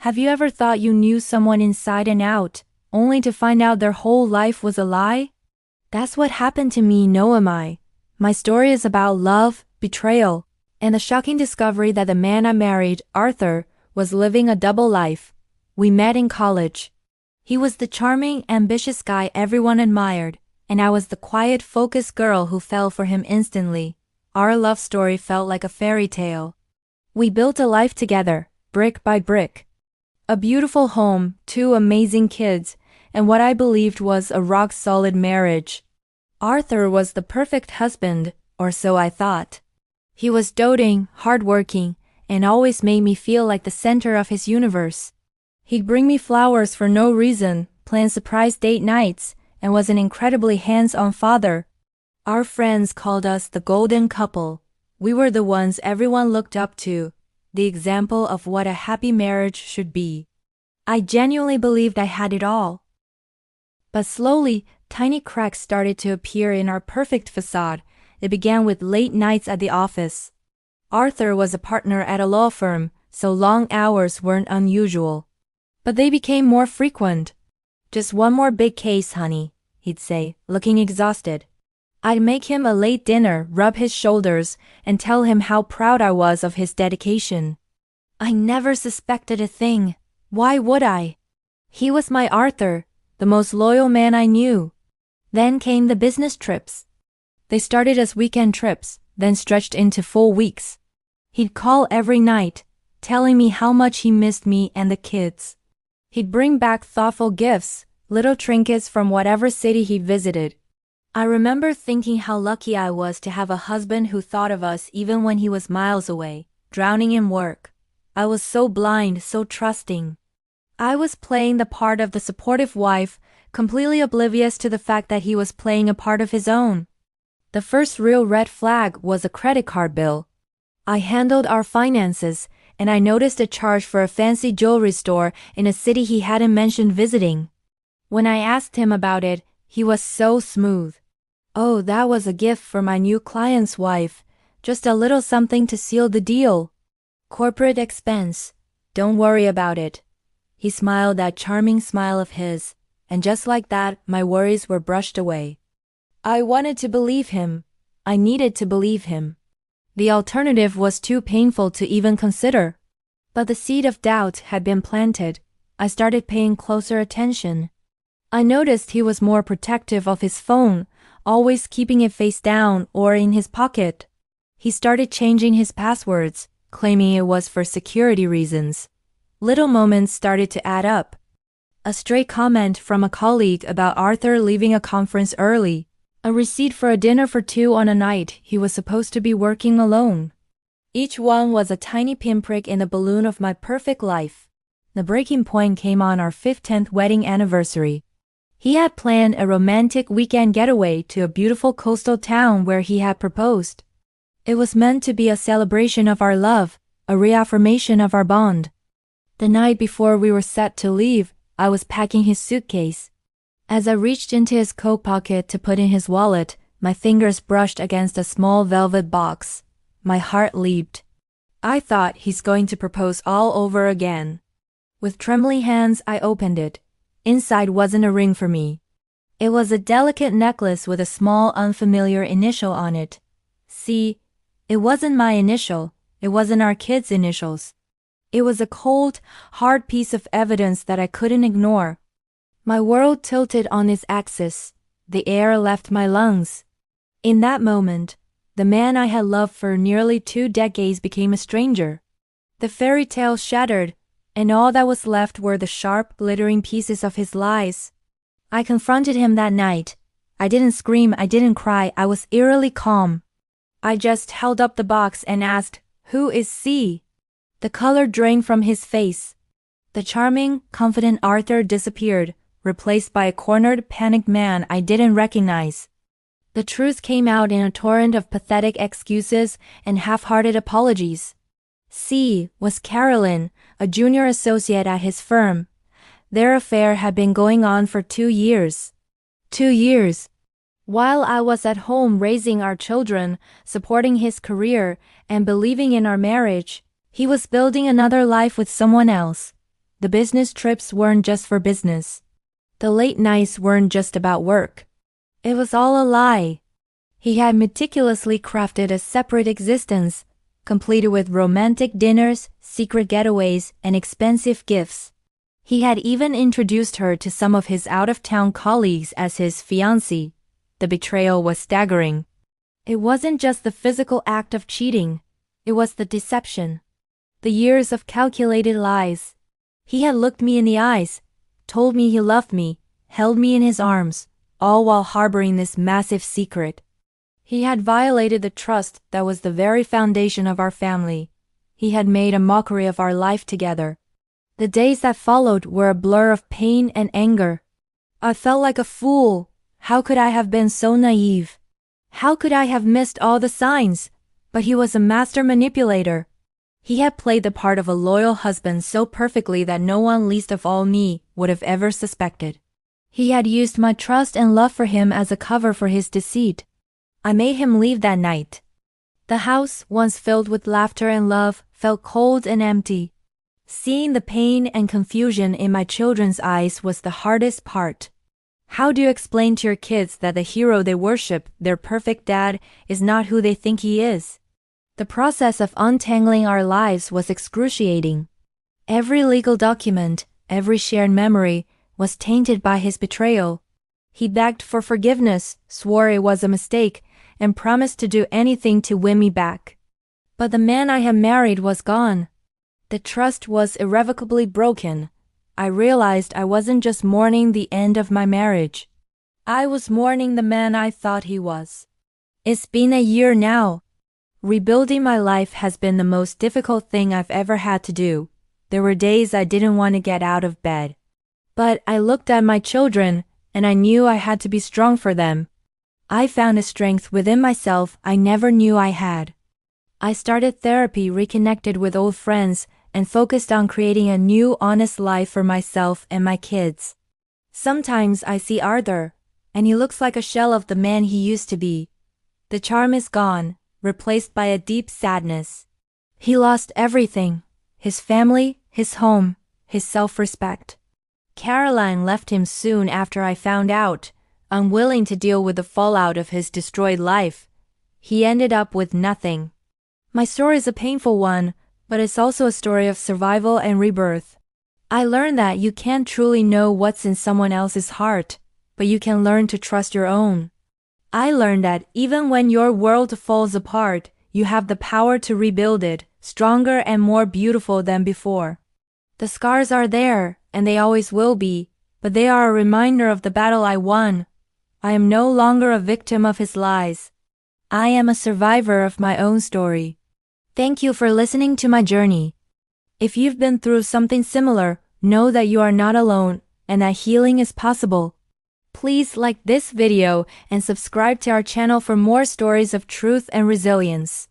Have you ever thought you knew someone inside and out, only to find out their whole life was a lie? That's what happened to me, Noamai. My story is about love, betrayal, and the shocking discovery that the man I married, Arthur, was living a double life. We met in college. He was the charming, ambitious guy everyone admired, and I was the quiet, focused girl who fell for him instantly. Our love story felt like a fairy tale. We built a life together, brick by brick. A beautiful home, 2 amazing kids, and what I believed was a rock-solid marriage. Arthur was the perfect husband, or so I thought. He was doting, hardworking, and always made me feel like the center of his universe. He'd bring me flowers for no reason, plan surprise date nights, and was an incredibly hands-on father. Our friends called us the golden couple. We were the ones everyone looked up to, the example of what a happy marriage should be. I genuinely believed I had it all. But slowly, tiny cracks started to appear in our perfect facade. It began with late nights at the office. Arthur was a partner at a law firm, so long hours weren't unusual. But they became more frequent. "Just one more big case, honey," he'd say, looking exhausted. I'd make him a late dinner, rub his shoulders, and tell him how proud I was of his dedication. I never suspected a thing. Why would I? He was my Arthur, the most loyal man I knew. Then came the business trips. They started as weekend trips, then stretched into full weeks. He'd call every night, telling me how much he missed me and the kids. He'd bring back thoughtful gifts, little trinkets from whatever city he visited. I remember thinking how lucky I was to have a husband who thought of us even when he was miles away, drowning in work. I was so blind, so trusting. I was playing the part of the supportive wife, completely oblivious to the fact that he was playing a part of his own. The first real red flag was a credit card bill. I handled our finances, and I noticed a charge for a fancy jewelry store in a city he hadn't mentioned visiting. When I asked him about it, he was so smooth. "Oh, that was a gift for my new client's wife. Just a little something to seal the deal. Corporate expense. Don't worry about it." He smiled that charming smile of his, and just like that, my worries were brushed away. I wanted to believe him. I needed to believe him. The alternative was too painful to even consider. But the seed of doubt had been planted. I started paying closer attention. I noticed he was more protective of his phone, always keeping it face down or in his pocket. He started changing his passwords, claiming it was for security reasons. Little moments started to add up. A stray comment from a colleague about Arthur leaving a conference early. A receipt for a dinner for 2 on a night he was supposed to be working alone. Each one was a tiny pinprick in the balloon of my perfect life. The breaking point came on our 15th wedding anniversary. He had planned a romantic weekend getaway to a beautiful coastal town where he had proposed. It was meant to be a celebration of our love, a reaffirmation of our bond. The night before we were set to leave, I was packing his suitcase. As I reached into his coat pocket to put in his wallet, my fingers brushed against a small velvet box. My heart leaped. I thought he's going to propose all over again. With trembling hands, I opened it. Inside wasn't a ring for me. It was a delicate necklace with a small, unfamiliar initial on it. See, it wasn't my initial. It wasn't our kids' initials. It was a cold, hard piece of evidence that I couldn't ignore. My world tilted on its axis. The air left my lungs. In that moment, the man I had loved for nearly 2 decades became a stranger. The fairy tale shattered, and all that was left were the sharp, glittering pieces of his lies. I confronted him that night. I didn't scream, I didn't cry, I was eerily calm. I just held up the box and asked, "Who is C?" The color drained from his face. The charming, confident Arthur disappeared, replaced by a cornered, panicked man I didn't recognize. The truth came out in a torrent of pathetic excuses and half-hearted apologies. C was Carolyn, a junior associate at his firm. Their affair had been going on for 2 years. 2 years. While I was at home raising our children, supporting his career, and believing in our marriage, he was building another life with someone else. The business trips weren't just for business. The late nights weren't just about work. It was all a lie. He had meticulously crafted a separate existence, completed with romantic dinners, secret getaways, and expensive gifts. He had even introduced her to some of his out-of-town colleagues as his fiancée. The betrayal was staggering. It wasn't just the physical act of cheating. It was the deception. The years of calculated lies. He had looked me in the eyes, told me he loved me, held me in his arms, all while harboring this massive secret. He had violated the trust that was the very foundation of our family. He had made a mockery of our life together. The days that followed were a blur of pain and anger. I felt like a fool. How could I have been so naive? How could I have missed all the signs? But he was a master manipulator. He had played the part of a loyal husband so perfectly that no one, least of all me, would have ever suspected. He had used my trust and love for him as a cover for his deceit. I made him leave that night. The house, once filled with laughter and love, felt cold and empty. Seeing the pain and confusion in my children's eyes was the hardest part. How do you explain to your kids that the hero they worship, their perfect dad, is not who they think he is? The process of untangling our lives was excruciating. Every legal document, every shared memory, was tainted by his betrayal. He begged for forgiveness, swore it was a mistake, and promised to do anything to win me back. But the man I had married was gone. The trust was irrevocably broken. I realized I wasn't just mourning the end of my marriage. I was mourning the man I thought he was. It's been a year now. Rebuilding my life has been the most difficult thing I've ever had to do. There were days I didn't want to get out of bed. But I looked at my children, and I knew I had to be strong for them. I found a strength within myself I never knew I had. I started therapy, reconnected with old friends, and focused on creating a new, honest life for myself and my kids. Sometimes I see Arthur, and he looks like a shell of the man he used to be. The charm is gone, replaced by a deep sadness. He lost everything: his family, his home, his self-respect. Caroline left him soon after I found out, unwilling to deal with the fallout of his destroyed life. He ended up with nothing. My story is a painful one, but it's also a story of survival and rebirth. I learned that you can't truly know what's in someone else's heart, but you can learn to trust your own. I learned that even when your world falls apart, you have the power to rebuild it, stronger and more beautiful than before. The scars are there, and they always will be, but they are a reminder of the battle I won. I am no longer a victim of his lies. I am a survivor of my own story. Thank you for listening to my journey. If you've been through something similar, know that you are not alone, and that healing is possible. Please like this video and subscribe to our channel for more stories of truth and resilience.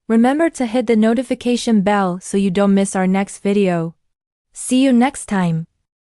Remember to hit the notification bell so you don't miss our next video. See you next time.